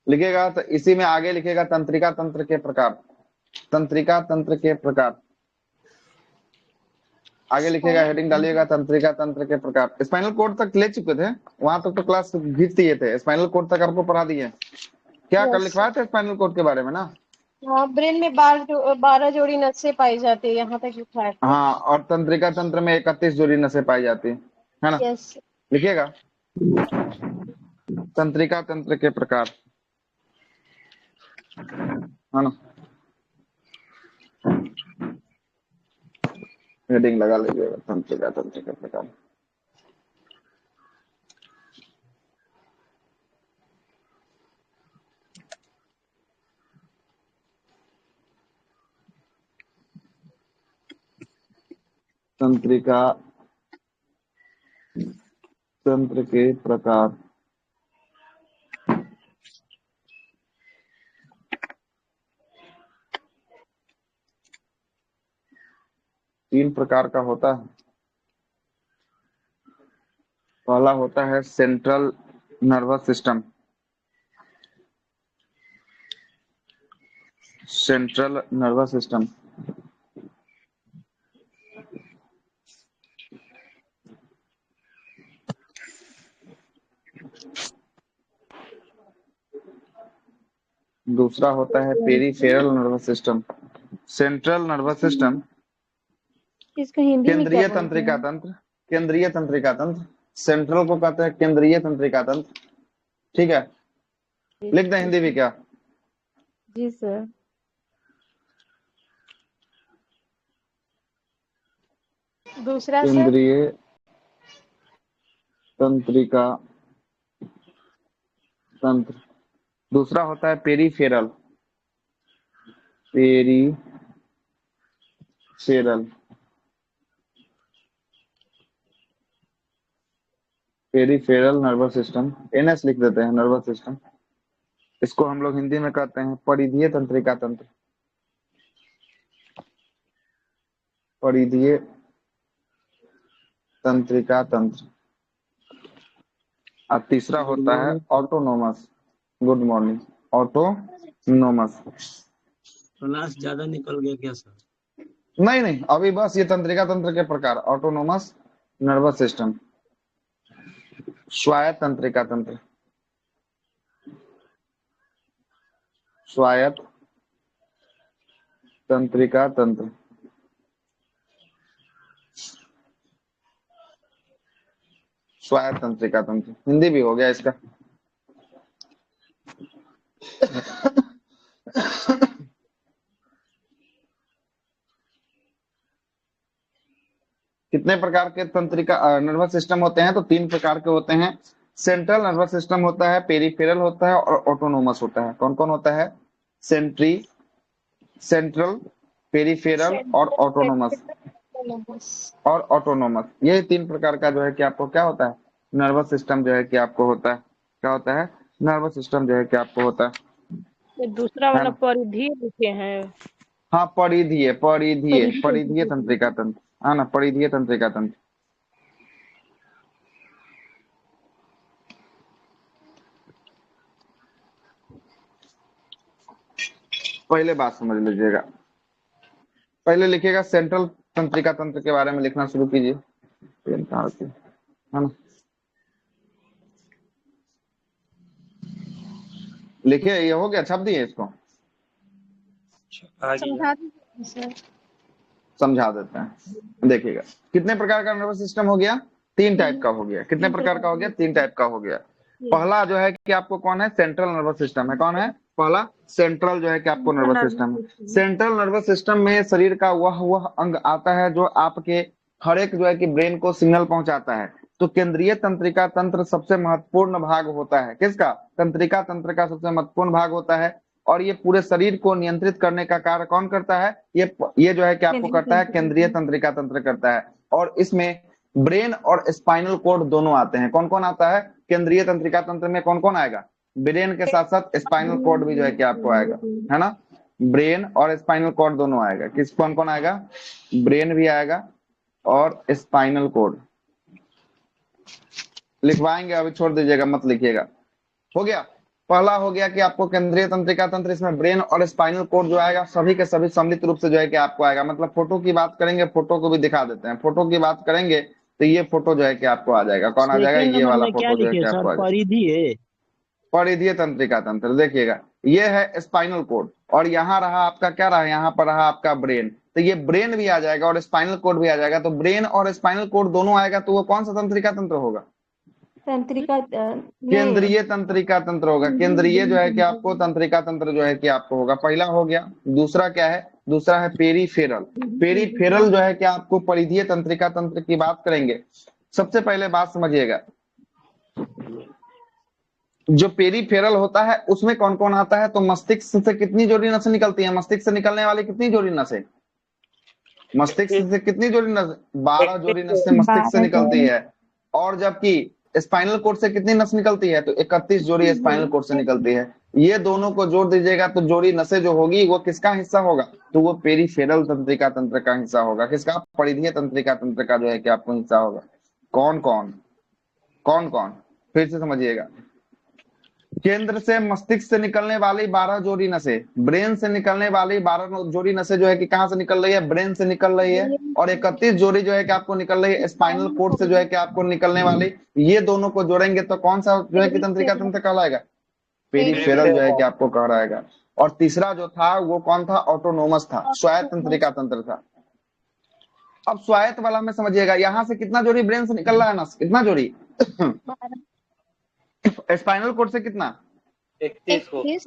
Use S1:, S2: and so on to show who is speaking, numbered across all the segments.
S1: लिखेगा तो इसी में आगे लिखेगा तंत्रिका तंत्र के प्रकार। तंत्रिका तंत्र के प्रकार आगे लिखेगा, हेडिंग डालिएगा तंत्रिका तंत्र के प्रकार। स्पाइनल कोड तक ले चुके थे, वहां तक तो क्लास खींच दिए थे, स्पाइनल कोड तक आपको पढ़ा दिए। क्या कर
S2: यस।
S1: लिखवाया था स्पाइनल कोड के बारे में ना।
S2: हाँ, ब्रेन में 12 जोड़ी नसें पाई जाती है, यहाँ तक लिखा था।
S1: हाँ, और तंत्रिका तंत्र में 31 जोड़ी नसें पाई जाती है ना।
S2: यस।
S1: लिखिएगा तंत्रिका तंत्र के प्रकार, है ना। हेडिंग लगा लीजिएगा तंत्रिका तंत्र के प्रकार। तंत्रिका तंत्र के प्रकार। तीन प्रकार का होता है। पहला होता है central nervous system. Central nervous system. दूसरा होता है peripheral nervous system. Central nervous system
S2: इसका हिंदी में क्या
S1: केंद्रीय
S2: बोलते
S1: तंत्रिका
S2: हैं?
S1: तंत्र। केंद्रीय तंत्रिका तंत्र, सेंट्रल को कहते हैं केंद्रीय तंत्रिका तंत्र। ठीक है, लिख दें हिंदी भी क्या।
S2: जी सर। दूसरा सर?
S1: केंद्रीय तंत्रिका तंत्र। दूसरा होता है peripheral. Peripheral. Peripheral nervous system, NS लिख देते हैं, नर्वस सिस्टम। इसको हम लोग हिंदी में कहते हैं परिधीय तंत्रिका तंत्र। परिधीय तंत्रिका तंत्र। और तीसरा
S3: गुड
S1: होता है
S3: morning.
S1: Autonomous. Good morning. Autonomous.
S3: Class ज्यादा निकल गया क्या सर?
S1: नहीं नहीं, अभी बस ये तंत्रिका तंत्र के प्रकार, ऑटोनोमस नर्वस सिस्टम, स्वायत्त तंत्रिका तंत्र। स्वायत्त तंत्रिका तंत्र। स्वायत्त तंत्रिका तंत्र हिंदी भी हो गया इसका। कितने प्रकार के तंत्रिका नर्वस सिस्टम होते हैं, तो तीन प्रकार के होते हैं। सेंट्रल नर्वस सिस्टम होता है, पेरिफेरल होता है और ऑटोनोमस होता है। कौन कौन होता है? सेंट्री सेंट्रल, पेरिफेरल और ऑटोनोमस। और ऑटोनोमस, ये तीन प्रकार का जो है कि आपको क्या होता है, नर्वस सिस्टम जो है कि आपको होता है। क्या होता है? नर्वस सिस्टम जो है कि आपको होता
S4: ये दूसरा
S1: है
S4: वाला
S1: ना।
S4: परिधि लिखे हैं।
S1: हाँ, परिधीय परिधीय परिधीय
S2: परिधीय।
S1: तंत्रिका तंत्र, है ना, परिधीय तंत्रिका तंत्र। पहले बात समझ लीजिएगा। पहले लिखिएगा सेंट्रल तंत्रिका तंत्र के बारे में लिखना शुरू कीजिए। पेन कहाँ रखी है ना। लिखिए, ये हो गया, छाप दिए इसको।
S3: आ गया।
S2: समझा दीजिए सर।
S1: समझा देते हैं, देखिएगा। कितने प्रकार का नर्वस सिस्टम हो गया? तीन टाइप का हो गया। कितने
S2: तीन
S1: प्रकार का हो गया?
S2: प्रकार
S1: तीन टाइप का हो गया।
S2: के।
S1: पहला जो है कि आपको कौन है, सेंट्रल नर्वस सिस्टम है। कौन है पहला? सेंट्रल जो है कि आपको
S2: सेंट्रल
S1: नर्वस
S2: नर्वस
S1: सिस्टम है।
S2: सिस्टम।
S1: सेंट्रल नर्वस सिस्टम में शरीर का वह अंग आता है जो आपके हर एक जो है कि ब्रेन को सिग्नल पहुंचाता है। तो केंद्रीय तंत्रिका तंत्र सबसे महत्वपूर्ण भाग होता है। किसका? तंत्रिका तंत्र का सबसे महत्वपूर्ण भाग होता है। और ये पूरे शरीर को नियंत्रित करने का कार्य कौन करता है? ये जो है कि आपको
S2: केंद्रीय
S1: करता है
S2: तंत्रिका
S1: केंद्रीय
S2: तंत्र।
S1: तंत्रिका तंत्र करता है। और इसमें ब्रेन और स्पाइनल कोड दोनों आते हैं। कौन कौन आता है केंद्रीय तंत्रिका तंत्र में? कौन कौन आएगा? ब्रेन के साथ साथ स्पाइनल कोड भी जो है कि आपको आएगा, है ना। ब्रेन और स्पाइनल कोड दोनों आएगा। किस कौन कौन आएगा? ब्रेन भी आएगा और स्पाइनल कोड। लिखवाएंगे, अभी छोड़ दीजिएगा, मत लिखिएगा। हो गया। पहला हो गया कि आपको केंद्रीय तंत्रिका तंत्र, इसमें ब्रेन और स्पाइनल कोड जो आएगा सभी के सभी सम्मिलित रूप से जो है कि आपको आएगा। मतलब फोटो की बात करेंगे, फोटो को भी दिखा देते हैं, फोटो की बात करेंगे तो ये फोटो जो है कि आपको आ जाएगा। कौन आ जाएगा?
S3: सेकेंड
S1: ये
S3: नंबर
S1: वाला
S3: में क्या
S1: फोटो जो है
S3: लिखे
S1: कि
S3: सर,
S1: आपको आ जाएगा।
S3: परिधि है?
S1: परिधीय तंत्रिका तंत्र देखिएगा, ये है स्पाइनल कोड, और यहाँ रहा आपका, क्या रहा, यहाँ पर रहा आपका ब्रेन। तो ये ब्रेन भी आ जाएगा और स्पाइनल कोड भी आ जाएगा। तो ब्रेन और स्पाइनल कोड दोनों आएगा तो वो कौन सा तंत्रिका तंत्र होगा?
S2: तंत्रिका
S1: केंद्रीय तंत्रिका तंत्र होगा। केंद्रीय जो है कि आपको तंत्रिका तंत्र जो है कि आपको होगा। पहला हो गया। दूसरा क्या है? दूसरा है पेरीफेरल। पेरीफेरल जो है कि आपको परिधीय तंत्रिका तंत्र की बात करेंगे। सबसे पहले बात समझिएगा, जो पेरीफेरल होता है उसमें कौन कौन आता है? तो मस्तिष्क से कितनी जोड़ी नसें निकलती है? मस्तिष्क से निकलने वाली कितनी जोड़ी नसें? मस्तिष्क से कितनी जोड़ी नसें? 12 जोड़ी नसें मस्तिष्क से निकलती है। और जबकि स्पाइनल कोड से कितनी नस निकलती है? तो 31 जोड़ी स्पाइनल कोड से निकलती है। ये दोनों को जोड़ दीजिएगा तो जोड़ी नसें जो होगी वो किसका हिस्सा होगा? तो वो पेरीफेरल तंत्रिका तंत्र का हिस्सा होगा। किसका? परिधीय तंत्रिका तंत्र का जो है कि आपको हिस्सा होगा। कौन कौन? कौन कौन? फिर से समझिएगा, केंद्र से मस्तिष्क से निकलने वाली 12 जोड़ी नसें, ब्रेन से निकलने वाली 12 जोड़ी नसें जो है कि कहां से निकल रही है? ब्रेन से निकल रही है। और 31 जोड़ी जो है कि आपको निकल रही है स्पाइनल कोड से जो है कि आपको निकलने वाली। ये दोनों को जोड़ेंगे तो कौन सा जो है कि तंत्रिका तंत्र कहलाएगा? पेरीफेरल जो है कि आपको कहलाएगा। और तीसरा जो था वो कौन था? ऑटोनोमस था, स्वायत्त तंत्रिका तंत्र था। अब स्वायत्त वाला में समझिएगा, यहां से कितना जोड़ी ब्रेन से निकल रहा है नस? कितना जोड़ी? स्पाइनल कोड से कितना?
S2: 31।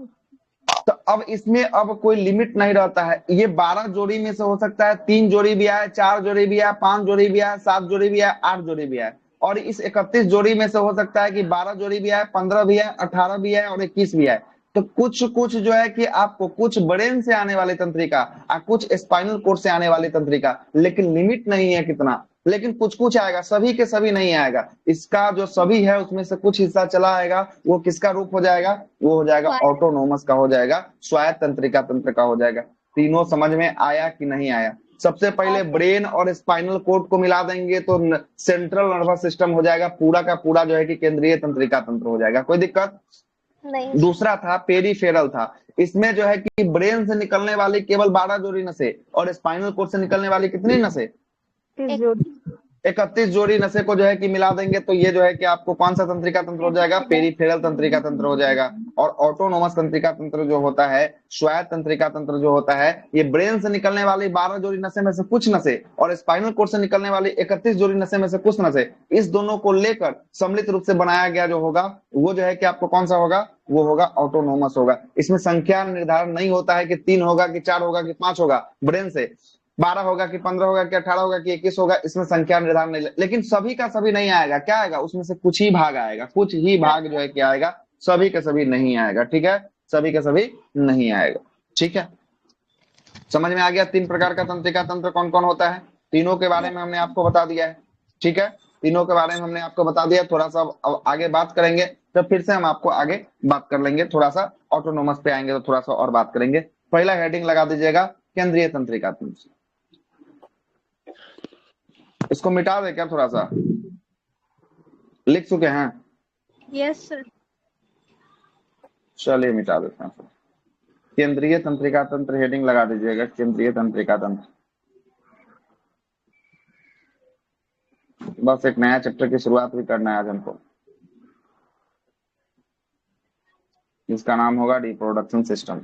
S1: तो अब इसमें अब कोई लिमिट नहीं रहता है। ये 12 जोड़ी में से हो सकता है 3 जोड़ी भी आए, 4 जोड़ी भी आए, 5 जोड़ी भी आए, 7 जोड़ी भी आए, 8 जोड़ी भी आए। और इस 31 जोड़ी में से हो सकता है कि 12 जोड़ी भी आए, 15 भी आए, 18 भी आए और 21 भी आए। तो कुछ कुछ जो है कि आपको कुछ ब्रेन से आने वाली तंत्रिका और कुछ स्पाइनल कोड से आने वाली तंत्रिका, लेकिन लिमिट नहीं है कितना, लेकिन कुछ कुछ आएगा, सभी के सभी नहीं आएगा। इसका जो सभी है उसमें से कुछ हिस्सा चला आएगा, वो किसका रूप हो जाएगा? वो हो जाएगा ऑटोनोमस का, हो जाएगा स्वायत्त तंत्रिका तंत्र का हो जाएगा। तीनों समझ में आया कि नहीं आया? सबसे पहले ब्रेन और स्पाइनल कोड को मिला देंगे तो सेंट्रल नर्वस सिस्टम हो जाएगा, पूरा का पूरा जो है कि केंद्रीय तंत्रिका तंत्र हो जाएगा। कोई दिक्कत
S2: नहीं।
S1: दूसरा था पेरीफेरल था। इसमें जो है कि ब्रेन से निकलने वाली केवल 12 जोड़ी नसें और स्पाइनल कोड से निकलने वाली कितनी नसें? 31 जोड़ी नसें को जो है कि मिला देंगे तो ये जो है कि आपको कौन सा तंत्रिका तंत्र हो जाएगा? पेरीफेरल तंत्रिका तंत्र हो जाएगा। और ऑटोनोमस तंत्रिका तंत्र जो होता है, स्वायत्त तंत्रिका तंत्र जो होता है, ये ब्रेन से निकलने वाली 12 जोड़ी नसें में से कुछ नसें और स्पाइनल कोड से निकलने वाली 31 जोड़ी नसें में से कुछ नसें, इस दोनों को लेकर सम्मिलित रूप से बनाया गया जो होगा वो जो है कि आपको कौन सा होगा? वो होगा ऑटोनोमस होगा। इसमें संख्या निर्धारण नहीं होता है कि 3 होगा कि 4 होगा कि 5 होगा, ब्रेन से 12 होगा कि 15 होगा कि 18 होगा कि 21 होगा, इसमें संख्या निर्धारण नहीं। लेकिन सभी का सभी नहीं आएगा। क्या आएगा? उसमें से कुछ ही भाग आएगा, कुछ ही भाग जो है कि आएगा, सभी का सभी नहीं आएगा। ठीक है, सभी का सभी नहीं आएगा। ठीक है, समझ में आ गया? 3 प्रकार का तंत्रिका तंत्र कौन कौन होता है, तीनों के बारे में हमने आपको बता दिया है। ठीक है, तीनों के बारे में हमने आपको बता दिया। थोड़ा सा अब आगे बात करेंगे तो फिर से हम आपको आगे बात कर लेंगे, थोड़ा सा ऑटोनोमस पे आएंगे तो थोड़ा सा और बात करेंगे। पहला हेडिंग लगा दीजिएगा केंद्रीय तंत्रिका तंत्र। इसको मिटा दे क्या? थोड़ा सा लिख चुके हैं?
S2: Yes sir.
S1: चलिए मिटा देते हैं। केंद्रीय तंत्रिका तंत्र हेडिंग लगा दीजिएगा, केंद्रीय तंत्रिका तंत्र। बस एक नया चैप्टर की शुरुआत भी करना है आज हमको, जिसका नाम होगा रिप्रोडक्शन सिस्टम।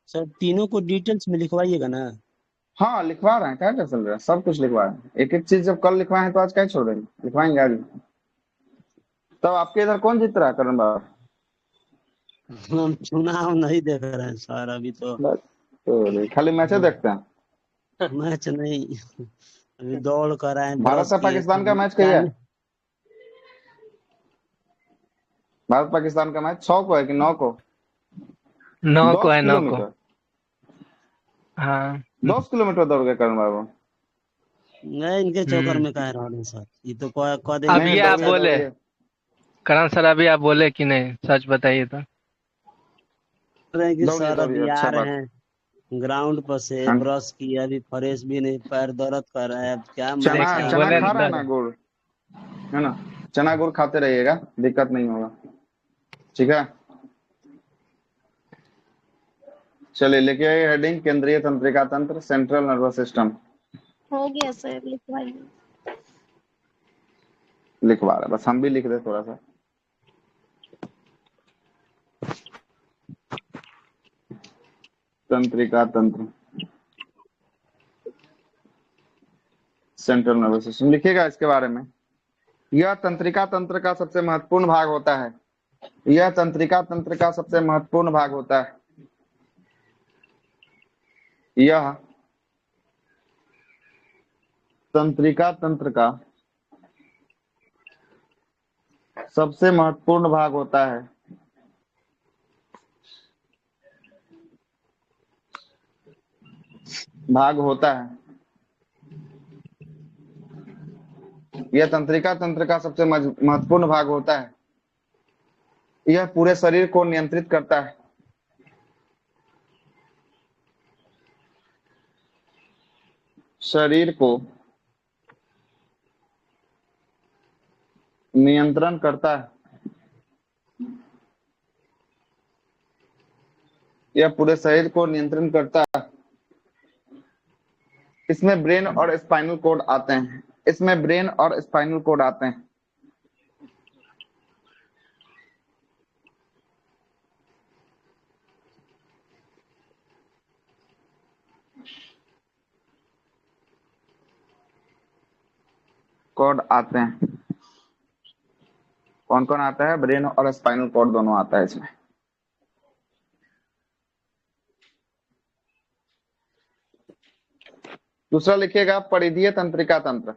S3: सर तीनों को डिटेल्स में लिखवाइएगा ना?
S1: हाँ लिखवा रहे हैं, क्या चल रहा है, सब कुछ लिखवा रहे हैं। एक एक चीज जब कल लिखवाए हैं तो आज क्या छोड़ देंगे, लिखवाएंगे आज। तब आपके इधर कौन जीत रहा है करण बाबा?
S3: हम चुनाव नहीं देख रहे हैं सर अभी तो
S1: खाली मैचें देखते हैं।
S3: मैच नहीं, अभी दौड़ कर आए।
S1: भारत और पाकिस्तान का मैच कहिए? भारत पाकिस्तान का मैच 6 को है कि 9 को?
S5: 9 को है, 9 को। हाँ
S1: 10 किलोमीटर दौड़ गए करण बाबू।
S3: नहीं, इनके चौकर में कह रहा हूँ सर, ये तो कह देंगे।
S5: अभी आप बोले करण सर, अभी आप बोले कि नहीं, सच बताइए तो।
S3: सर अभी आ रहे हैं ग्राउंड पर से, ब्रश किया, अभी फ्रेश भी नहीं, पैर दर्द कर रहा है। अब क्या
S1: चना खा रहा है ना गुड़? है ना। चना गुड़ खाते रहिएगा, दिक्कत नहीं होगा, ठीक है। चलिए लिखिए हेडिंग, केंद्रीय तंत्रिका तंत्र, सेंट्रल नर्वस सिस्टम।
S2: हो गया सर, लिखवाइए।
S1: लिखवा रहे, बस हम भी लिख दे थोड़ा सा। तंत्रिका तंत्र, सेंट्रल नर्वस सिस्टम लिखिएगा इसके बारे में। यह तंत्रिका तंत्र का सबसे महत्वपूर्ण भाग होता है। यह तंत्रिका तंत्र का सबसे महत्वपूर्ण भाग होता है। यह तंत्रिका तंत्र का सबसे महत्वपूर्ण भाग होता है। भाग होता है। यह तंत्रिका तंत्र का सबसे महत्वपूर्ण भाग होता है। यह पूरे शरीर को नियंत्रित करता है। शरीर को नियंत्रण करता है। यह पूरे शरीर को नियंत्रण करता है। इसमें ब्रेन और स्पाइनल कोड आते हैं। इसमें ब्रेन और स्पाइनल कोड आते हैं। कोड आते हैं। कौन कौन आता है? ब्रेन और स्पाइनल कोड दोनों आता है इसमें। दूसरा लिखिएगा परिधीय तंत्रिका तंत्र।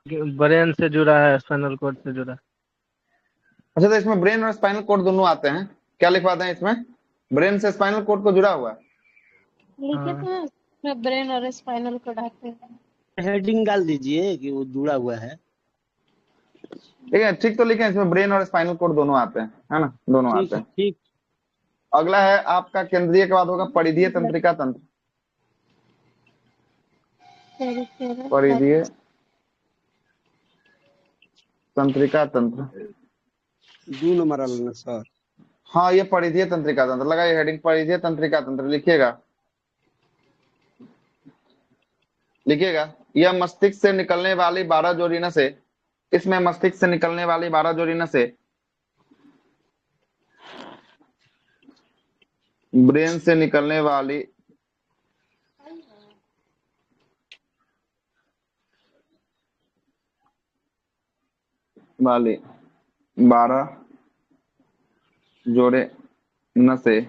S5: ब्रेन से जुड़ा है, स्पाइनल कॉर्ड से जुड़ा।
S1: अच्छा, तो इसमें ब्रेन और स्पाइनल कोड दोनों आते हैं। क्या लिखवा दें इसमें? ब्रेन से स्पाइनल कोड को जुड़ा हुआ है।
S2: लिखे तो हैं, इसमें ब्रेन और स्पाइनल कोड आते हैं।
S3: हेडिंग डाल दीजिए कि वो जुड़ा हुआ है।
S1: ठीक है, ठीक तो लिखे, इसमें ब्रेन और स्पाइनल कोड दोनों आते हैं, है ना, दोनों
S3: ठीक
S1: आते
S3: है,
S1: हैं।
S3: ठीक।
S1: अगला है आपका केंद्रीय के बाद होगा परिधीय तंत्रिका तंत्र। परिधीय तंत्रिका तंत्र,
S3: 2 नंबर वाला ना सर?
S1: हाँ ये परिधीय तंत्रिका तंत्र, लगाइए हेडिंग परिधीय तंत्रिका तंत्र। लिखिएगा, लिखिएगा यह मस्तिष्क से निकलने वाली 12 जोड़ी नसें। इसमें मस्तिष्क से निकलने वाली 12 जोड़ी नसें ब्रेन से निकलने वाली वाली 12 जोड़े नसें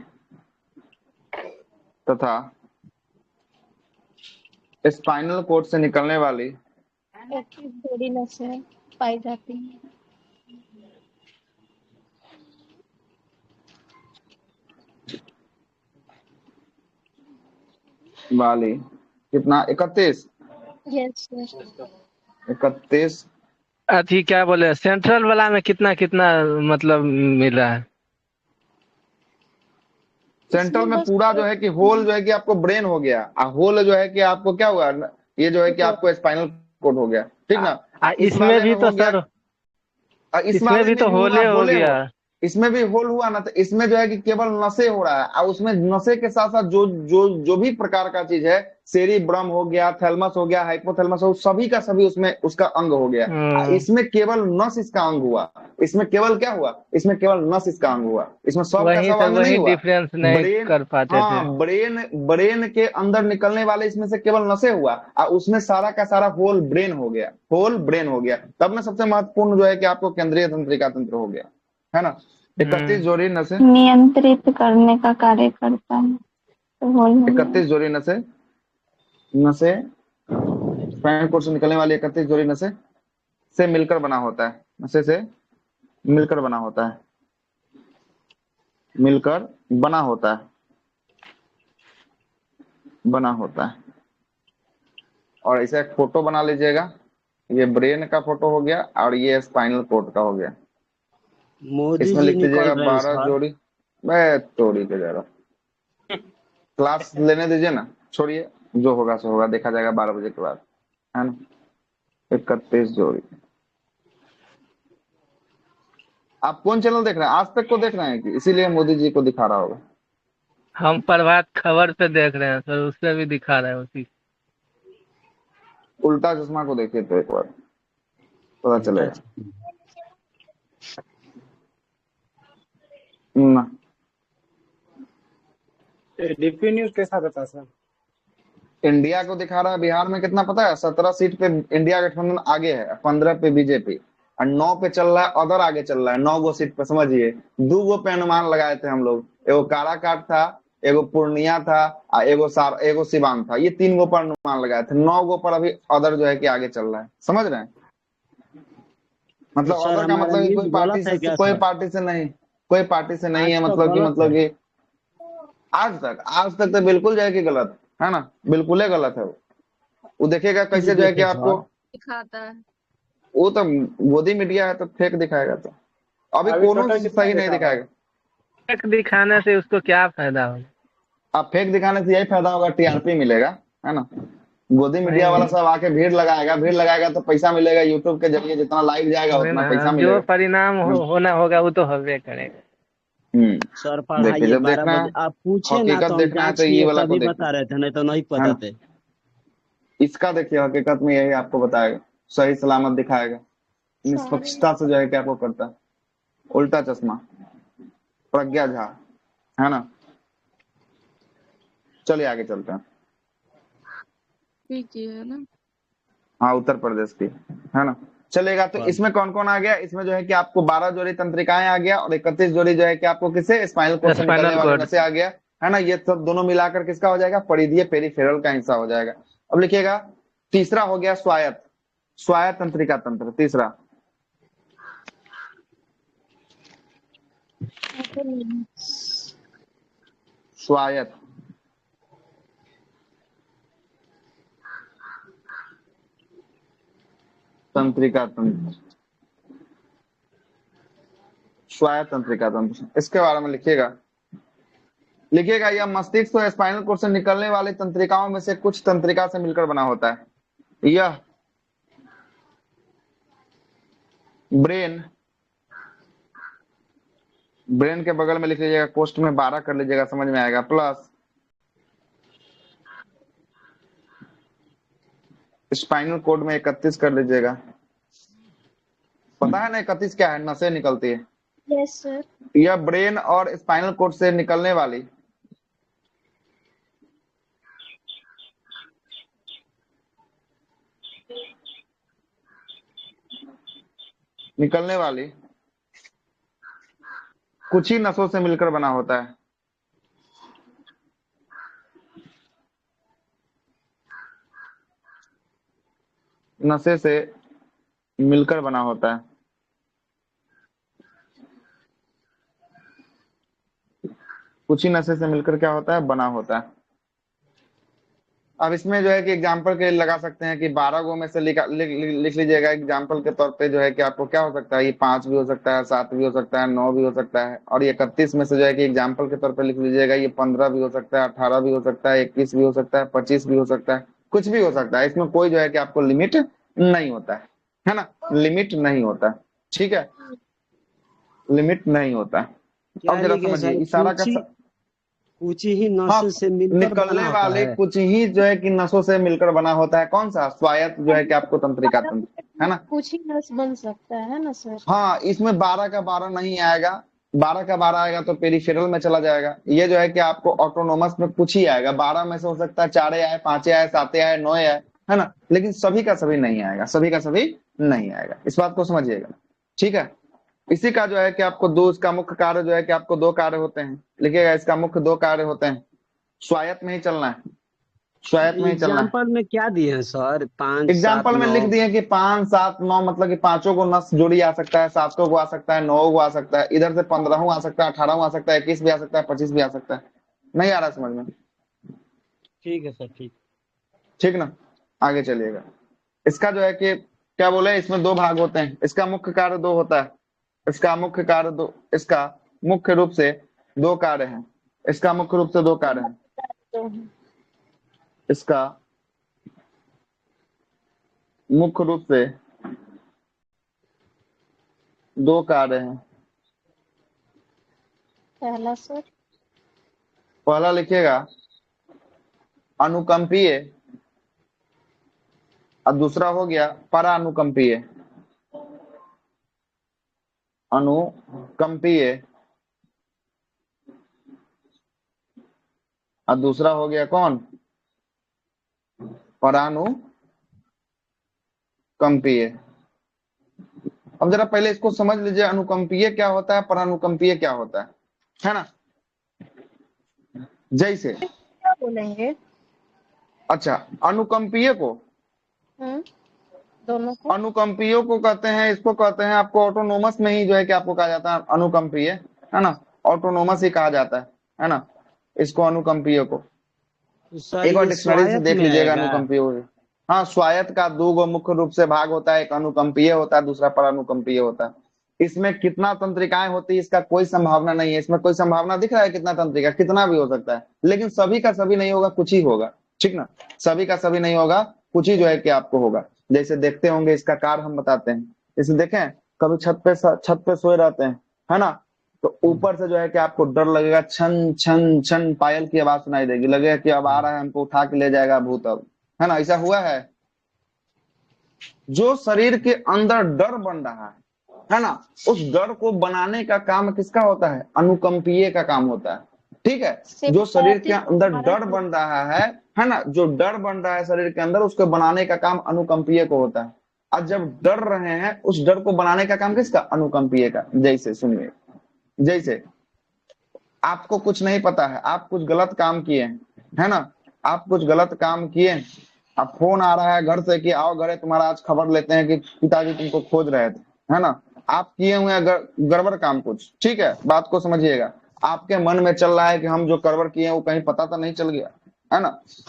S1: तथा स्पाइनल कोड से निकलने वाली
S2: 21 जोड़ी नसें पाई जाती हैं।
S1: वाली कितना? 31।
S2: Yes yes.
S1: 31।
S5: अथी क्या बोले, सेंट्रल वाला में कितना कितना मतलब मिल रहा है?
S1: सेंट्रल में पूरा जो है कि होल जो है कि आपको ब्रेन हो गया, होल जो है कि आपको क्या हुआ, ये जो है कि आपको स्पाइनल कोड हो गया, ठीक ना।
S5: इसमें भी तो सर, इसमें भी तो होले हो गया।
S1: इसमें भी होल हुआ ना, तो इसमें जो है कि केवल नशे हो रहा है, और उसमें नशे के साथ साथ जो जो जो भी प्रकार का चीज है, सेरिब्रम हो गया, थैलमस हो गया, हाइपोथैलेमस हो, सभी का सभी उसमें उसका अंग हो गया। इसमें केवल नस इसका अंग हुआ। इसमें केवल क्या हुआ? इसमें केवल नस इसका अंग हुआ। इसमें सब का सब अंग नहीं हुआ।
S5: डिफरेंस नहीं कर पाते थे।
S1: हाँ, ब्रेन के अंदर निकलने वाले इसमें से केवल नशे हुआ, और उसमें सारा का सारा होल ब्रेन हो गया। होल ब्रेन हो गया, तब में सबसे महत्वपूर्ण जो है कि आपको केंद्रीय तंत्रिका तंत्र हो गया, है ना। 31 जोड़ी नसें
S6: नियंत्रित करने का कार्य करता है। तो
S1: 31 जोड़ी नसें स्पाइनल कोड से निकलने वाली 31 जोड़ी नसें से मिलकर बना होता है। नसें से मिलकर बना होता है। मिलकर बना होता है। बना होता है। और इसे एक फोटो बना लीजिएगा। ये ब्रेन का फोटो हो गया और ये स्पाइनल कोड का हो गया।
S3: मोदी
S1: इसमें
S3: जी
S1: लिख
S3: निकल
S1: दीजिएगा
S3: रहे हैं
S1: 12
S3: सर।
S1: जोड़ी। मैं तोड़ी के जा रहा हूँ, क्लास लेने दीजिए ना, छोड़िए। जो होगा सो होगा, देखा जाएगा 12 बजे के बाद, है ना। 31 जोड़ी। आप कौन चैनल देख रहे हैं, आज तक को देख रहे हैं कि इसीलिए मोदी जी को दिखा रहा होगा।
S5: हम प्रभात खबर पे देख रहे हैं सर, उससे भी दिखा रहा है उसी।
S1: उल्टा चश्मा को देखिए तो एक बार पता चलेगा ना।
S7: डीपी न्यूज कैसा रहता सर?
S1: इंडिया को दिखा रहा है। बिहार में कितना पता है, 17 सीट पे इंडिया गठबंधन आगे है, 15 पे बीजेपी, और 9 पे चल रहा है अदर, आगे चल रहा है 9 गो सीट पे। समझिए 2 गो पे अनुमान लगाए थे हम लोग, एगो काराकाट था, एगो पूर्णिया था, और एगो सिवान था। ये 3 गो पर अनुमान लगाए थे, 9 गो पर अभी अदर जो है कि आगे चल रहा है। समझ रहे हैं, मतलब
S3: तो सर
S1: अदर का
S3: हमारा
S1: मतलब कि
S3: न्यूज गलत है क्या
S1: कोई
S3: सर?
S1: पार्टी से नहीं, कोई पार्टी से नहीं
S3: आज
S1: है,
S3: तक
S1: मतलब
S3: गलत है।
S1: कि आज तक तो बिल्कुल जो है कि गलत है ना, बिल्कुल ही गलत है वो देखिएगा
S3: जी
S1: कैसे जो है कि
S3: देखे
S1: आपको,
S3: सर।
S2: दिखाता है।
S1: वो तो गोदी मीडिया है तो फेक दिखाएगा, तो अभी
S7: अभी
S1: कोनो
S7: टोटल कितना
S1: सही नहीं
S7: देखा है?
S1: दिखाएगा।
S5: एक दिखाने से उसको क्या फायदा होगा?
S1: अब फेक दिखाने से यही फायदा होगा, टीआरपी मिलेगा, है ना। गोदी मीडिया वाला
S5: नहीं
S1: सब आके भीड़ लगाएगा तो पैसा मिलेगा, यूट्यूब के जरिए जितना लाइव जाएगा
S5: वही
S1: उतना
S5: ना,
S1: पैसा
S5: जो
S1: मिलेगा।
S5: परिणाम होना होगा वो तो होबे करेगा।
S3: सर
S1: देखिए
S3: पढ़ाइए
S1: जब
S3: 12
S1: देखना है,
S3: बजे आप पूछे ना,
S1: हकीकत
S3: तो हम
S1: देखना है
S3: जांच
S1: तो ये
S3: किए
S1: वाला को
S3: तभी
S1: देखिए,
S3: बता रहे थे, नहीं तो नहीं
S1: है
S3: पता
S1: ना।
S3: थे।
S1: इसका देखिए हकीकत में यही आपको बताएगा, सही सलामत दिखाएगा,
S2: सारे
S1: निष्पक्षता से जो है कि आपको करता है। उल्टा चश्मा, प्रज्ञा झा, है ना। चलिए आगे चलते हैं।
S2: कीजिए है ना।
S1: हाँ उत्तर प्रदेश की, है ना। चलेगा, तो
S3: पर
S1: इसमें कौन कौन आ गया, इसमें जो है कि आपको 12 जोड़ी तंत्रिकाएं आ गया, और 31 जोड़ी जो है कि आपको किसे स्पाइनल कोर्ड से निकलने
S5: स्पाइनल
S1: वाले
S5: कोड।
S1: नसे आ गया, है ना। ये सब दोनों मिलाकर किसका हो जाएगा, परिधीय पेरिफेरल का हिस्सा हो जाएगा। अब लिखिएगा, तीसरा हो गया स्वायत्त, स्वायत्त तंत्रिका तंत्र, तीसरा स्वायत्त तंत्रिका तंत्र, स्वायत्त तंत्रिका तंत्र, इसके बारे में लिखिएगा यह मस्तिष्क और स्पाइनल कोर्ड से निकलने वाली तंत्रिकाओं में से कुछ तंत्रिका से मिलकर बना होता है। यह ब्रेन, ब्रेन के बगल में लिख लीजिएगा, कोष्ठ में 12 कर लीजिएगा, समझ में आएगा, प्लस स्पाइनल कोड में 31 कर लीजिएगा। पता है ना 31 क्या है, नसें निकलती है।
S2: Yes sir.
S1: यह ब्रेन और स्पाइनल कोड से निकलने वाली कुछ ही नसों से मिलकर बना होता है। नशे से मिलकर बना होता है। कुछ ही नशे से मिलकर क्या होता है, बना होता है। अब इसमें जो है कि एग्जाम्पल के लिए लगा सकते हैं कि 12 गो में से लिख लीजिएगा एग्जाम्पल के तौर पे, जो है कि आपको क्या हो सकता है, ये 5 भी हो सकता है, 7 भी हो सकता है, 9 भी हो सकता है, और ये 31 में से जो है कि एग्जाम्पल के तौर पे लिख लीजिएगा ये 15 भी हो सकता है, 18 भी हो सकता है, 21 भी हो सकता है, 25 भी हो सकता है, कुछ भी हो सकता है। इसमें कोई जो है कि आपको लिमिट नहीं होता है ना, लिमिट नहीं होता है, ठीक है, लिमिट नहीं होता है।
S3: क्या
S1: अब जरा
S3: लिखे
S1: समझिए
S3: सर?
S1: इशारा का
S3: कुछ ही
S1: हाँ,
S3: नशे से मिलकर
S1: निकलने
S3: बना होता
S1: वाले
S3: है।
S1: कुछ ही जो है कि नसों से मिलकर बना होता है। कौन सा, स्वायत्त जो है कि आपको तंत्रिका तंत्र, है ना।
S2: कुछ ही नस बन सकता है ना सर।
S1: हाँ, इसमें 12 का 12 नहीं आएगा, 12 का 12 आएगा तो पेरिफेरल में चला जाएगा। ये जो है कि आपको ऑटोनोमस में कुछ ही आएगा, 12 में से हो सकता है 4 आए, 5 आए, 7 आए, 9 आए, है ना, लेकिन सभी का सभी नहीं आएगा, सभी का सभी नहीं आएगा, इस बात को समझिएगा, ठीक है। इसी का जो है कि आपको दो, इसका मुख्य कार्य जो है कि आपको 2 कार्य होते हैं, लिखिएगा इसका मुख्य 2 कार्य होते हैं। स्वायत्त में ही चलना है, स्वायत्त में ही चलना है।
S3: एग्जाम्पल में क्या दिए हैं सर? 5, 7,
S1: एग्जाम्पल में
S3: 9?
S1: लिख दिए कि 5, 7, 9, मतलब कि 5 को नस जोड़ी आ सकता है, 7 को आ सकता है, 9 को आ सकता है, इधर से 15 आ सकता है, 18 आ सकता है, 21 भी आ सकता है, 25 भी आ सकता है। नहीं आ रहा समझ में?
S3: ठीक है सर, ठीक।
S1: ठीक ना, आगे चलिएगा। इसका जो है कि क्या बोले, इसमें 2 भाग होते हैं, इसका मुख्य कार्य 2 होता है, इसका मुख्य कार्य 2, इसका मुख्य रूप से 2 कार्य हैं, इसका मुख्य रूप से 2 कार्य हैं।
S2: तो
S1: इसका मुख्य रूप से दो कार्य हैं।
S2: पहला सर।
S1: पहला लिखिएगा अनुकंपीय और दूसरा हो गया परानुकंपीय। अनुकंपीय और दूसरा हो गया कौन? परानुकंपीय। अब जरा पहले इसको समझ लीजिए, अनुकंपीय क्या होता है, परानुकंपीय क्या होता है ना। जैसे
S2: क्या बोलेंगे?
S1: अच्छा, अनुकंपीय को
S2: दोनों को
S1: अनुकंपीयों को कहते हैं, इसको कहते हैं आपको ऑटोनोमस में ही जो है कि आपको कहा जाता है अनुकंपीय, है ना। ऑटोनोमस ही कहा जाता है ना इसको, अनुकंपीय को।
S3: तो सर
S1: एक बार
S3: ये
S1: डिक्शनरी से
S3: स्वायत्त
S1: देख
S3: में
S1: लीजिएगा
S3: आएगा?
S1: अनुकंपीय। हाँ, स्वायत्त का दो मुख्य रूप से भाग होता है, एक अनुकंपीय होता है, दूसरा परानुकंपीय होता है। इसमें कितना तंत्रिकाएं होती है इसका कोई संभावना नहीं है। इसमें कोई संभावना दिख रहा है कितना तंत्रिका? कितना भी हो सकता है, लेकिन सभी का सभी नहीं होगा, कुछ ही होगा, ठीक ना। सभी का सभी नहीं होगा, कुछ ही जो है कि आपको होगा। जैसे देखते होंगे, इसका कार्य हम बताते हैं। इसे देखें, कभी छत पे सोए रहते हैं, है ना, तो ऊपर से जो है कि आपको डर लगेगा, छन छन छन पायल की आवाज सुनाई देगी, लगेगा कि अब आ रहा है, हमको उठा के ले जाएगा भूत अब, है ना। ऐसा हुआ है? जो शरीर के अंदर डर बन रहा है ना, उस डर को बनाने का काम किसका होता है? अनुकंपीय का काम होता है, ठीक है। जो शरीर के अंदर डर बन रहा है ना, जो डर बन रहा है शरीर के अंदर, उसको बनाने का काम अनुकंपीय को होता है। और जब डर रहे हैं, उस डर को बनाने का काम किसका? अनुकंपीय का। जैसे सुनिए, जैसे आपको कुछ नहीं पता है, आप कुछ गलत काम किए, है ना, आप कुछ गलत काम किए, अब फोन आ रहा है घर से कि आओ घरे, तुम्हारा आज खबर लेते हैं कि पिताजी तुमको खोज रहे थे, है ना। आप किए हुए गड़बड़ काम कुछ, ठीक है, बात को समझिएगा। आपके मन में चल रहा है कि हम जो गड़बड़ किए वो कहीं पता तो नहीं चल गया, है ना।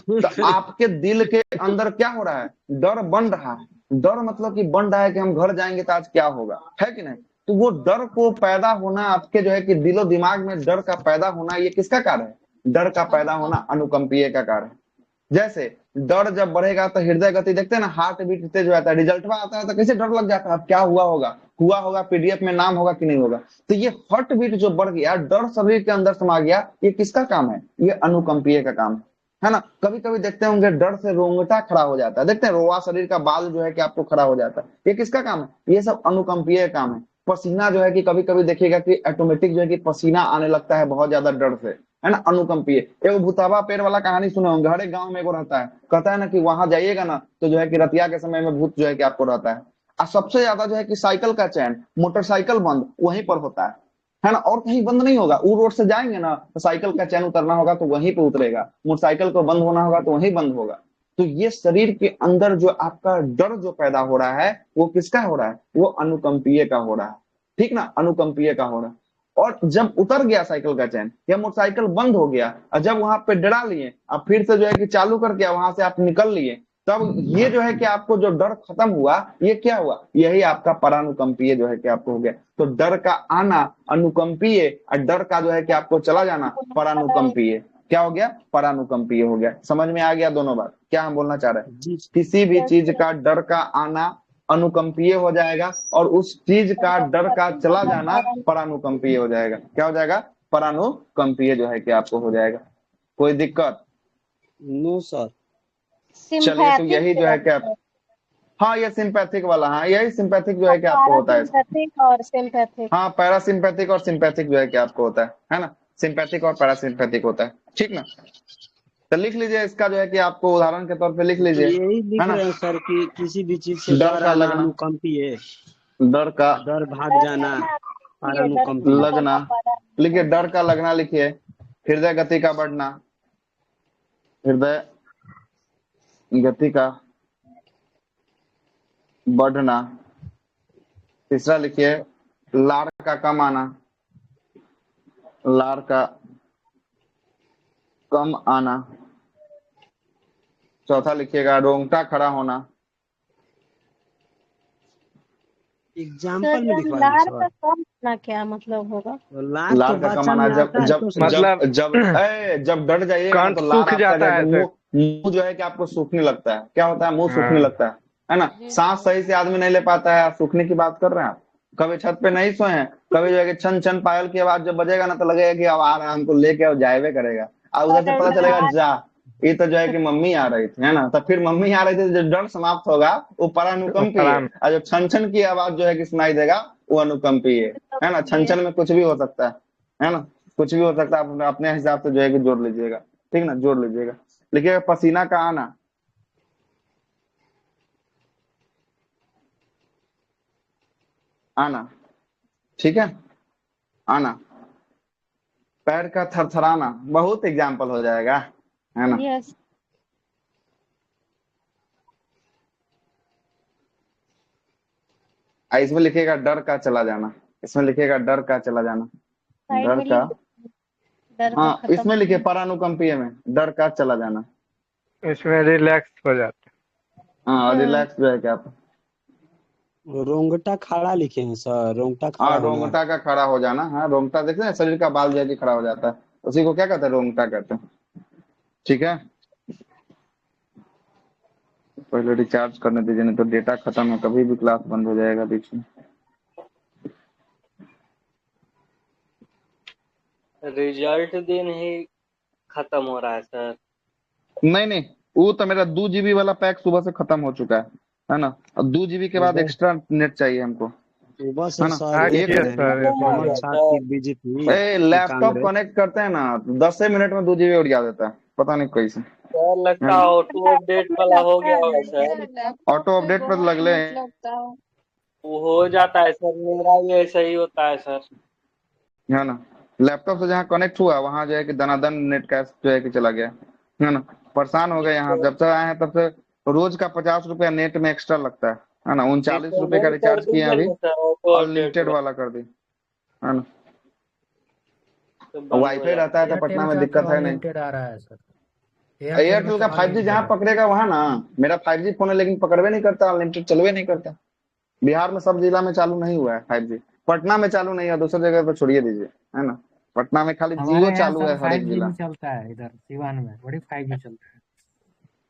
S1: तो आपके दिल के अंदर क्या हो रहा है? डर बन रहा है। डर मतलब कि बन रहा है कि हम घर जाएंगे तो आज क्या होगा, है कि नहीं। तो वो डर को पैदा होना, आपके जो है कि दिलो दिमाग में डर का पैदा होना, ये किसका कार्य है? डर का पैदा होना अनुकंपीय का कार्य है। जैसे डर जब बढ़ेगा तो हृदय गति, देखते हैं ना, हार्ट बीट तेज हो जाता है। रिजल्ट में आता है तो कैसे डर लग जाता है, अब क्या हुआ होगा पीडीएफ में नाम होगा कि नहीं होगा। तो ये हार्ट बीट जो बढ़ गया, डर शरीर के अंदर समा गया, ये किसका काम है? ये अनुकंपीय का काम है ना। कभी कभी देखते होंगे डर से रोंगटा खड़ा हो जाता है, देखते हैं रोआ शरीर का बाल जो है कि आपको खड़ा हो जाता है, ये किसका काम है? ये सब अनुकंपीय काम है। पसीना जो है कि कभी कभी देखिएगा कि ऑटोमेटिक जो है कि पसीना आने लगता है बहुत ज्यादा डर से, है ना, अनुकंपीय। एगो भूतावा पेड़ वाला कहानी सुने होंगे, हर एक गांव में एगो रहता है, कहता है ना कि वहां जाइएगा ना तो जो है कि रतिया के समय में भूत जो है कि आपको रहता है। और सबसे ज्यादा जो है कि साइकिल का चैन, मोटरसाइकिल बंद वहीं पर होता है ना, और कहीं बंद नहीं होगा। वो रोड से जाएंगे ना तो साइकिल का चैन उतरना होगा तो वहीं पे उतरेगा, मोटरसाइकिल को बंद होना होगा तो वहीं बंद होगा। तो ये शरीर के अंदर जो आपका डर जो पैदा हो रहा है, वो किसका हो रहा है? वो अनुकंपीय का हो रहा है, ठीक ना, अनुकंपीय का हो रहा है। और जब उतर गया साइकिल का चैन या मोटरसाइकिल बंद हो गया, और जब वहां पे डरा लिए, अब फिर से जो है कि चालू करके वहां से आप निकल लिए, तब ये जो है कि आपको जो डर खत्म हुआ, ये क्या हुआ? यही आपका परानुकंपीय जो है कि आपको हो गया। तो डर का आना अनुकंपीय, और डर का जो है कि आपको चला जाना परानुकंपीय। क्या हो गया? परानुकंपीय हो गया। समझ में आ गया दोनों बात क्या हम बोलना चाह रहे हैं?
S3: जी
S1: किसी भी चीज का डर का आना अनुकंपीय हो जाएगा, और उस चीज का डर का चला जाना परानुकंपीय हो जाएगा। क्या हो जाएगा? परानुकंपीय जो है कि आपको हो जाएगा। कोई दिक्कत?
S3: No sir.
S1: चलिए, तो यही जो है कि आप, हाँ ये सिंपैथिक वाला, हाँ यही सिंपैथिक जो है कि आपको होता है।
S2: पैरासिम्पैथिक और सिंपैथिक।
S1: हाँ, पैरासिम्पैथिक और सिंपैथिक जो है कि आपको होता है ना, सिंपैथिक और पैरासिम्पैथिक होता है, ठीक ना। तो लिख लीजिए इसका जो है कि आपको उदाहरण के तौर पे लिख
S3: तो
S1: लीजिए,
S3: यही लिख
S1: है ना।
S3: रहे हैं सर कि किसी भी चीज से
S1: डर
S3: डर
S1: का
S3: आना
S1: लगना,
S3: अनुकंपीय,
S1: डर का
S3: डर भाग जाना परानुकंपीय।
S1: लगना, लिखिए डर का लगना लिखिए। हृदय गति का बढ़ना, हृदय गति का बढ़ना। तीसरा लिखिए लार का कम आना, लार का कम आना। चौथा लिखिएगा रोंगटा खड़ा होना।
S3: एग्जाम्पल में
S2: सर
S3: दिखवा दो
S2: लार
S3: सर।
S2: का कम ना क्या मतलब होगा?
S3: तो लार तो
S1: लार का
S3: बच्चा
S1: कमाना
S3: में
S1: जब
S3: आता है
S1: जब
S3: तो
S1: जब
S5: मतलब
S1: जब डर जाइएगा ना
S5: कंठ
S1: तो लार
S5: सूख
S1: आपका जो
S5: जाता
S1: है कि
S5: है सर।
S1: मुंह जो है कि आपको सूखने लगता है। क्या होता है? मुंह सूखने
S5: हाँ।
S1: लगता है ना। सांस सही से आदमी नहीं ले पाता है। आप सूखने की बात कर रहे हैं आप? कभी छत पे नहीं सोए हैं? कभी जो है कि छन छन पायल की आवाज जब बजेगा ना तो लगेगा कि अब आ रहा है, हमको लेके अब जाएवे करेगा। और उधर से
S2: सर
S1: पता चलेगा
S2: लार
S1: जा, ये तो जो है कि मम्मी आ रही थी, है ना। तो फिर मम्मी आ रही थी, जो डर समाप्त होगा वो परानुकंपी है।
S5: फलान।
S1: और जो छन छन की आवाज जो है कि सुनाई देगा वो अनुकंपी है ना। छन छन में कुछ भी हो सकता है ना। कुछ भी हो सकता है। आप अपने हिसाब से जो है कि जोड़ लीजिएगा, ठीक ना, जोड़ लीजिएगा। लिखिएगा पसीना का आना, आना, ठीक है, आना। पैर का थरथराना, बहुत एग्जाम्पल हो जाएगा, है ना।
S2: यस
S1: इसमें लिखिएगा डर का चला जाना। इसमें लिखिएगा डर का चला जाना।
S2: साइड
S1: डर
S2: में
S1: का,
S2: लिख दो, डर का
S1: हाँ
S2: खत्म
S1: इसमें लिखिए
S2: होना।
S1: परानुकंपीय में डर का चला जाना।
S5: इसमें रिलैक्स हो जाता
S1: हाँ, और रिलैक्स जो है क्या आप,
S3: रोंगटा खड़ा लिखे हैं सर, रोंगटा खड़ा
S1: हाँ
S3: होना।
S1: रोंगटा का खड़ा हो जाना। हाँ रोंगटा देखते हैं, शरीर का बाल जो है कि खड़ा हो जाता है, उसी को क्या कहते हैं? रोंगटा कहते हैं, ठीक है। पहले रिचार्ज करने दीजिए, नहीं तो डेटा खत्म है, कभी भी क्लास बंद हो जाएगा बीच में।
S8: रिजल्ट दिन ही खत्म हो रहा है सर।
S1: नहीं नहीं, वो तो मेरा 2 GB वाला पैक सुबह से खत्म हो चुका है ना। अब 2 GB के बाद
S3: सुबह
S1: एक्स्ट्रा नेट चाहिए हमको,
S3: सुबह से
S1: है ना।
S3: सर
S5: है।
S3: एक
S1: एक
S5: कीजिए सर इसमें
S3: कमर
S8: गया
S5: भी।
S3: छाती
S8: सर।
S3: बिजी थी
S1: लैपटॉप
S3: कांग्रेस।
S1: कनेक्ट करते हैं ना, 10 मिनट में 2 GB उड़ जा देता है, पता नहीं कैसे,
S8: सर
S1: है
S8: लगता
S1: ना।
S8: है ऑटो अपडेट
S2: में
S8: वाला हो
S2: लगता
S8: गया होगा
S2: है
S8: सर।
S2: सर, लैपटॉप
S1: ऑटो
S2: पे
S1: अपडेट पर
S2: बहुत
S1: लगले,
S2: नेट लगता है।
S8: वो हो जाता है सर, मेरा भी ऐसा ही होता है सर।
S1: है ना। लैपटॉप से जहाँ कनेक्ट हुआ वहां जो है कि दनादन नेट का जो है कि चला गया, है ना। परेशान हो गए। यहाँ जब से आए हैं तब से रोज का 50 रुपया नेट में एक्स्ट्रा लगता है ना। 39 रुपए का
S8: रिकमेंड कर
S1: रिचार्ज किए हैं
S8: दीजिए
S1: अभी,
S8: ना सर ऑटो अपडेट
S1: अनलिमिटेड
S8: वाला,
S1: वाला कर दी, है ना।
S8: तो बंद हो
S1: वाईफाई रहता
S8: जाता
S1: है
S8: है।
S1: तो पटना
S7: एयरटेल
S1: में
S7: का तो
S1: दिक्कत है नहीं।
S7: अनलिमिटेड आ रहा है सर। एयरटेल में
S1: एयरटेल
S7: तो
S1: का 5G जहाँ
S7: अनलिमिटेड है।
S1: पकड़ेगा वहां ना। मेरा 5G फोन है लेकिन पकड़वे नहीं करता, अनलिमिटेड चलवे नहीं करता। बिहार में सब जिला में चालू नहीं हुआ है 5G। पटना में चालू नहीं है, दूसरी जगह तो छोड़िए दीजिए, है ना। पटना में खाली
S7: हमारे
S1: जियो
S7: यहाँ
S1: चालू
S7: सर
S1: है हर एक
S7: 5G
S1: जिला।
S7: भी चलता है, इधर सिवान में बड़ी 5G चलता है।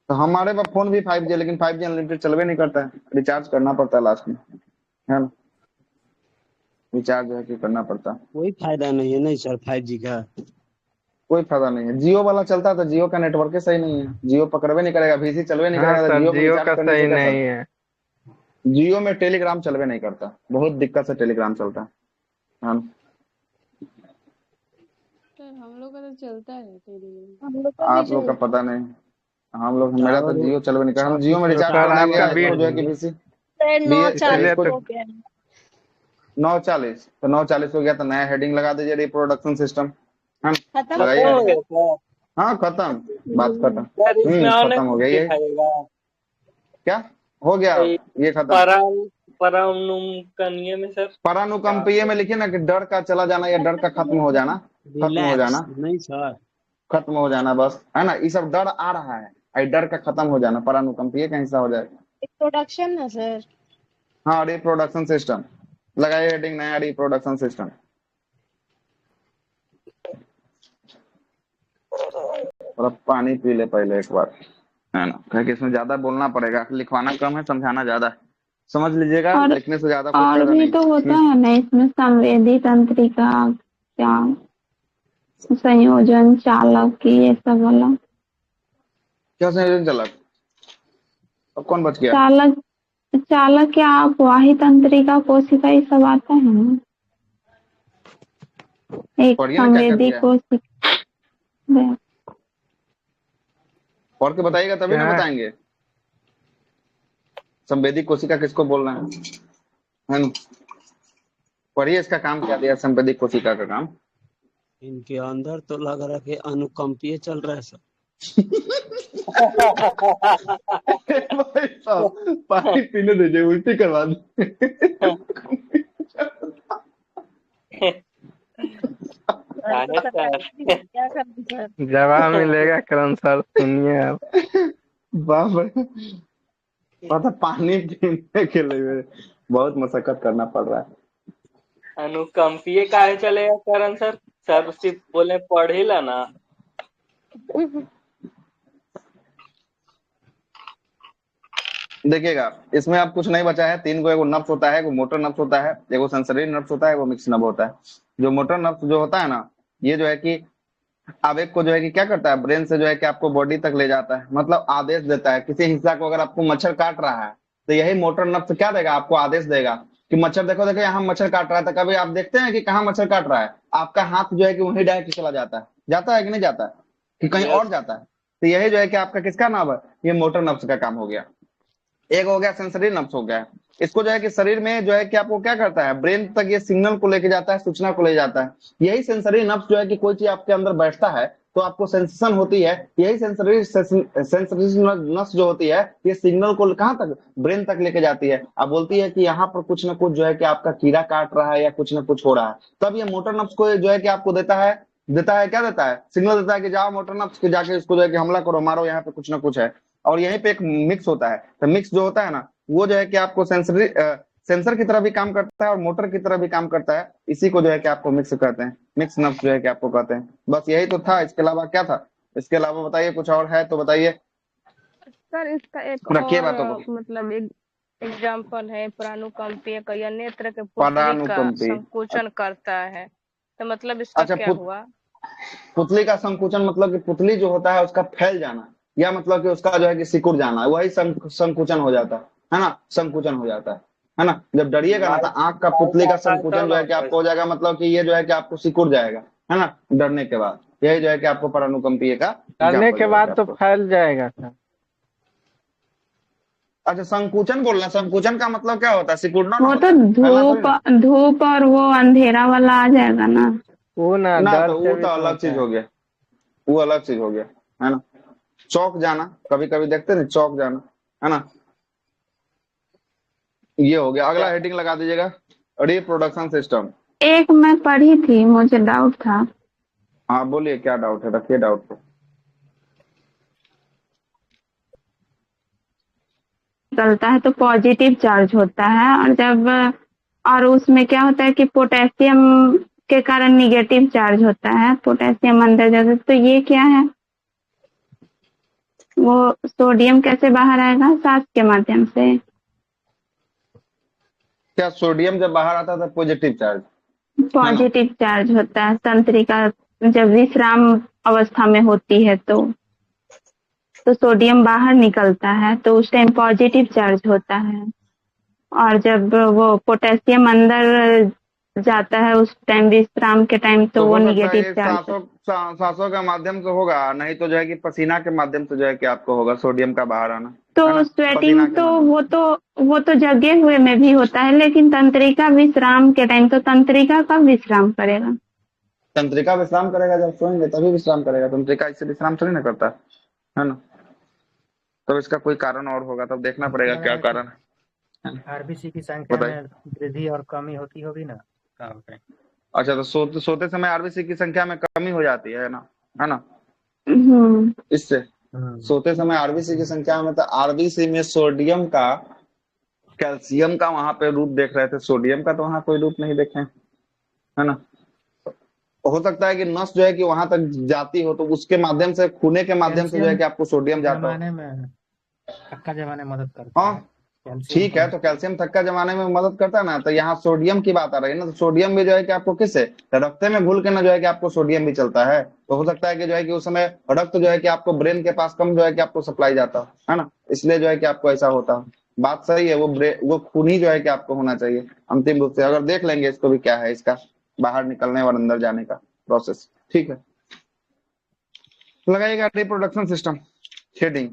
S1: तो हमारे पास फोन भी 5G है लेकिन 5G अनलिमिटेड चलवे नहीं करता है, रिचार्ज करना पड़ता है लास्ट में, है ना। रिचार्ज है कि करना पड़ता है।
S3: कोई फायदा नहीं है नहीं सर 5G का।
S1: कोई फायदा नहीं है। जियो वाला चलता है तो जियो का नेटवर्क ही सही नहीं है, जियो पकड़वे नहीं करेगा, VC चलवे नहीं
S5: हाँ
S1: करेगा तो
S5: सर,
S1: जियो को
S5: जियो
S1: रिचार्ज
S5: का
S1: करने से
S5: सही
S1: क्या
S5: नहीं
S1: फायदा।
S5: है।
S1: जियो में टेलीग्राम चलवे नहीं करता, बहुत दिक्कत से टेलीग्राम चलता है ना।
S9: सर हम लोग का तो चलता है टेलीग्राम।
S2: हम लोग का भी
S1: आप लोग का
S2: चलता
S1: पता नहीं, हम लोग, मेरा तो
S3: टावर
S1: जियो चलवे नहीं कर, हम जियो में
S3: 36
S5: तो
S1: रिचार्ज
S5: सर
S1: करने
S5: आपका
S1: गया
S3: टावर
S5: बी
S1: इसको जो है कि
S3: लगाएंगे।
S1: बीसी
S2: है।
S1: बी
S5: इसीलिए
S2: 9:40
S1: इसको
S5: तो
S2: हो गया है।
S1: 9:40, तो 9:40 हो गया तो नया हेडिंग लगा दीजिए, रिप्रोडक्शन सिस्टम, है ना।
S2: खत्म हो
S1: लगाइए
S8: खत्म हो
S1: हेडिंग।
S8: गया सर।
S1: हाँ खत्म, बात खत्म।
S8: सर इसमें और
S1: खत्म हो
S8: कुछ
S1: गया ये।
S8: दिखाएगा?
S1: क्या हो गया अब?
S8: ये
S1: ये खत्म।
S8: परम परनुकनीय में सर क्या?
S1: परानुकंपीय में लिखिए ना कि डर का चला जाना या डर का खत्म हो जाना, खत्म हो
S3: रिलैक्स
S1: जाना,
S3: नहीं सर।
S1: खत्म हो जाना बस, है ना। ये सब डर आ रहा है, ये डर का खत्म हो जाना परानुकंपीय का हिस्सा हो जाएगा।
S2: प्रोडक्शन है सर।
S1: हाँ रिप्रोडक्शन सिस्टम, लगाइए हेडिंग नया रिप्रोडक्शन सिस्टम। और अब पानी पी ले पहले एक बार, है ना, कहे कि इसमें ज्यादा बोलना पड़ेगा, लिखवाना कम है समझाना ज्यादा है। समझ लीजिएगा,
S6: और
S1: लिखने से ज्यादा कोई
S6: और
S1: फायदा
S6: भी
S1: नहीं।
S6: तो होता है ना इसमें, संवेदी तंत्रिका, क्या संयोजन चालक की, ये सब वाला।
S1: क्या संयोजन चला, अब कौन बच गया?
S6: चालक, चालक क्या वाही तंत्रिका कोशिका, ये सब आता है ना। एक
S1: पढ़िए ना क्या क्या
S6: संवेदी
S1: दिया है,
S6: कोशिका।
S1: पढ़ के बताइएगा तभी ना
S5: क्या है?
S1: बताएंगे। संवेदी कोशिका किसको बोल रहे हैं, है ना। पढ़िए इसका काम क्या दिया, संवेदी कोशिका का काम।
S3: इनके अंदर तो लग रहा है कि अनुकंपीय चल रहा है सर।
S1: भाई साहब पानी पीने दीजिए, उल्टी करवा दे।
S8: सर
S2: क्या करें सर?
S5: जवाब मिलेगा करण सर, सुनिए आप।
S1: बाप रे, पता पानी पीने के लिए बहुत मशक्कत करना पड़ रहा है।
S8: अनुकंपीय काहे चलेगा करण सर? सर सिर्फ बोले पढ़ ही लेना।
S1: देखिएगा, इसमें अब कुछ नहीं बचा है। तीन को, एगो नफ्स होता है, एगो मोटर नफ्स होता है, एगो सेंसरी नफ्स होता है, एगो मिक्स नर्व होता है। जो मोटर नफ्स जो होता है ना, ये जो है कि आवेग को जो है कि क्या करता है, ब्रेन से जो है कि आपको बॉडी तक ले जाता है, मतलब आदेश देता है किसी हिस्सा को। अगर आपको मच्छर काट रहा है तो यही मोटर नफ्स क्या देगा, आपको आदेश देगा कि मच्छर देखो देखो यहाँ मच्छर काट रहा है। तो कभी आप देखते हैं कि कहाँ मच्छर काट रहा है, आपका हाथ जो है कि वहीं डायरेक्ट चला जाता है कि नहीं जाता है, कि कहीं और जाता है। तो यही जो है कि आपका किसका नाम है, ये मोटर नफ्स का काम हो गया। एक हो गया सेंसरी नर्व्स हो गया। इसको जो है कि शरीर में जो है कि आपको क्या करता है, ब्रेन तक ये सिग्नल को लेके जाता है, सूचना को ले जाता है। यही सेंसरी नर्व्स जो है कि कोई चीज आपके अंदर बैठता है तो आपको सेंसेशन होती है। यही सेंसरी नर्व्स जो होती है, ये सिग्नल को कहाँ तक, ब्रेन तक लेके जाती है। अब बोलती है कि यहाँ पर कुछ ना कुछ जो है कि आपका कीड़ा काट रहा है या कुछ ना कुछ हो रहा है। तब ये मोटर नर्व्स को जो है कि आपको देता है क्या देता है, सिग्नल देता है कि जाओ मोटर नर्व्स के जाके इसको जो है कि हमला करो, मारो, यहाँ पे कुछ ना कुछ है। और यहीं पे एक मिक्स होता है। तो मिक्स जो होता है ना, वो जो है कि आपको सेंसर की तरह भी काम करता है और मोटर की तरह भी काम करता है। इसी को जो है कि आपको मिक्स कहते हैं, मिक्स नर्व्स जो है कि आपको कहते हैं। बस यही तो था, इसके अलावा क्या था, इसके अलावा बताइए, कुछ और है तो बताइए,
S4: सर इसका एक
S1: रखिए
S4: और
S1: बातों को।
S4: मतलब एक एग्जाम्पल है, प्राणुकंपीय का या नेत्र के पुतली का
S1: परानुकंपी।
S4: संकुचन करता है, तो मतलब इसका
S1: अच्छा,
S4: क्या हुआ?
S1: पुतली का संकुचन मतलब कि पुतली जो होता है उसका फैल जाना, या मतलब कि उसका जो है कि सिकुड़ जाना, वही संकुचन हो जाता है ना, संकुचन हो जाता है ना। जब डरिएगा ना तो आंख का पुतली का संकुचन जो है कि आपको हो जाएगा, मतलब कि ये जो है कि आपको सिकुड़ जाएगा, है ना, डरने के बाद। यही जो है कि आपको परानुकंपीय का
S5: डरने
S1: एग्जाम्पल
S5: के
S1: जो है
S5: बाद
S1: कि
S5: तो
S1: आपको।
S5: फैल जाएगा सर।
S1: अच्छा, संकुचन बोलना, संकुचन का मतलब क्या होता है, सिकुड़ना ना
S6: वो
S1: होता
S6: तो
S1: है, फैलना थोड़ी ना।
S6: धूप और वो अंधेरा वाला आ जाएगा ना।
S5: वो ना
S1: ना,
S5: डर
S1: तो
S5: से
S1: वो
S5: भी
S1: तो
S5: तो
S1: अलग
S5: होता
S1: चीज
S5: है।
S1: हो गया, वो अलग चीज हो गया, है ना। चौक जाना, कभी कभी देखते हैं चौक जाना, है ना, ये हो गया। अगला हेडिंग लगा दीजिएगा, रिप्रोडक्शन सिस्टम।
S6: एक मैं पढ़ी थी, मुझे डाउट था।
S1: हाँ बोलिए, क्या डाउट है, रखिए डाउट को।
S6: निकलता है तो पॉजिटिव चार्ज होता है, और जब और उसमें क्या होता है कि पोटेशियम के कारण निगेटिव चार्ज होता है, पोटेशियम अंदर जाता है। तो ये क्या है, वो सोडियम कैसे बाहर आएगा, सांस के माध्यम से?
S1: क्या सोडियम जब बाहर आता था पॉजिटिव चार्ज, है ना।
S6: पॉजिटिव चार्ज होता है तंत्रिका, जब विश्राम अवस्था में होती है तो सोडियम बाहर निकलता है, तो उस टाइम पॉजिटिव चार्ज होता है। और जब वो पोटेशियम अंदर जाता है उस टाइम, विश्राम के टाइम, तो
S1: तो
S6: वो
S1: हो सकता है
S6: निगेटिव
S1: ये
S6: चार्ज होता
S1: सांसों के माध्यम से होगा, नहीं तो जो है कि पसीना के माध्यम से जो है कि आपको होगा सोडियम का बाहर आना,
S6: है।
S1: है
S6: तो
S1: ना,
S6: स्वेटिंग
S1: पसीना के
S6: तो
S1: माध्यम से।
S6: वो तो जगे हुए में भी होता है, लेकिन तंत्रिका विश्राम के टाइम, तो तंत्रिका कब विश्राम करेगा?
S1: तंत्रिका विश्राम करेगा जब सोएंगे, तभी विश्राम करेगा। तंत्रिका इससे विश्राम थोड़ी ना करता है ना। तो इसका कोई कारण और होगा, तब देखना
S7: हमको
S1: पड़ेगा
S7: लग रहा
S1: क्या
S7: है कि
S1: कारण है।
S7: आरबीसी की संख्या
S1: बताइए।
S7: में वृद्धि और कमी होती होगी ना, क्या होता है?
S1: अच्छा, तो सोते समय आरबीसी की संख्या में कमी हो जाती है ना, है ना,
S6: हम्म।
S1: इससे। सोते समय आरबीसी की संख्या में, तो आरबीसी में सोडियम का, कैल्शियम का वहां पे रूप देख रहे थे, सोडियम का तो वहां कोई रूप नहीं देखे, है ना। हो सकता है कि नस जो है कि वहां तक जाती हो तो उसके माध्यम से, खूने के माध्यम से जो है
S7: कैल्शियम
S1: कि आपको सोडियम जाता हो।
S7: जमाने में, थक्का जमाने में मदद करता है
S1: हाँ
S7: कैल्शियम
S1: ठीक है,
S7: को।
S1: तो कैल्शियम थक्का जमाने में मदद करता है ना, तो यहाँ सोडियम की बात आ रही है ना। तो सोडियम भी जो है कि आपको किससे, रक्त में घुल के ना जो है कि आपको सोडियम भी चलता है। तो हो सकता है कि जो है कि उस समय रक्त जो है कि आपको ब्रेन के पास कम जो है कि आपको सप्लाई जाता है ना, इसलिए जो है कि आपको ऐसा होता है। बात सही है, वो खून ही जो है कि आपको होना चाहिए अंतिम रूप से। अगर देख लेंगे इसको भी, क्या है इसका बाहर निकलने और अंदर जाने का प्रोसेस, ठीक है। लगाइएगा reproduction system heading.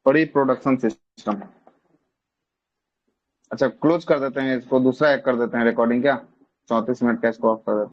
S1: Reproduction system. अच्छा, क्लोज कर देते हैं इसको, दूसरा एक कर देते हैं रिकॉर्डिंग, क्या 34 मिनट का इसको ऑफ कर देते हैं।